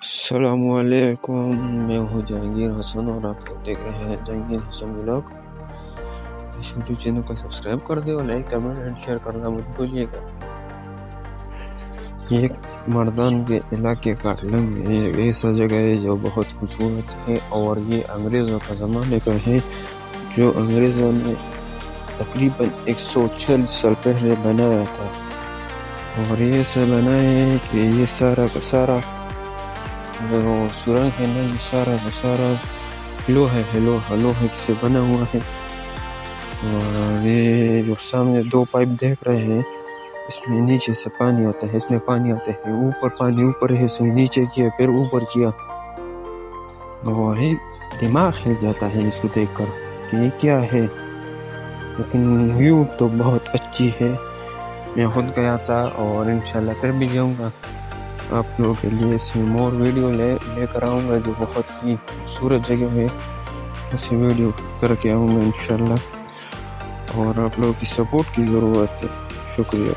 السلام علیکم، میں ہوں جہانگیر حسن اور آپ لوگ دیکھ رہے ہیں جہانگیر حسن ولاگ۔ یوٹیوب چینل کو سبسکرائب کر دیں اور لائک کمنٹ اینڈ شیئر کرنا مت بھولیے گا۔ یہ مردان کے علاقے کا لنگ ہے، ایسا جگہ ہے جو بہت خوبصورت ہے اور یہ انگریزوں کا زمانے کا ہے، جو انگریزوں نے تقریباً 140 سال پہلے بنایا تھا، اور یہ ایسا بنایا ہے کہ یہ سارا کا سارا وہ سرنگ ہے نا، یہ سارا کا سارا لوہے سے بنا ہوا ہے۔ اور یہ جو سامنے 2 پائپ دیکھ رہے ہیں، اس میں نیچے سے پانی آتا ہے، اس میں پانی آتا ہے اوپر، پانی اوپر ہے، اس نے نیچے کیا پھر اوپر کیا، اور دماغ ہل جاتا ہے اس کو دیکھ کر کہ یہ کیا ہے، لیکن ویو تو بہت اچھی ہے۔ میں خود گیا تھا اور انشاءاللہ پھر بھی جاؤں گا، آپ لوگوں کے لیے اس میں مور ویڈیو لے کر آؤں گا جو بہت ہی خوبصورت جگہ ہے، اسے ویڈیو کر کے آؤں گا انشاءاللہ، اور آپ لوگوں کی سپورٹ کی ضرورت ہے۔ شکریہ۔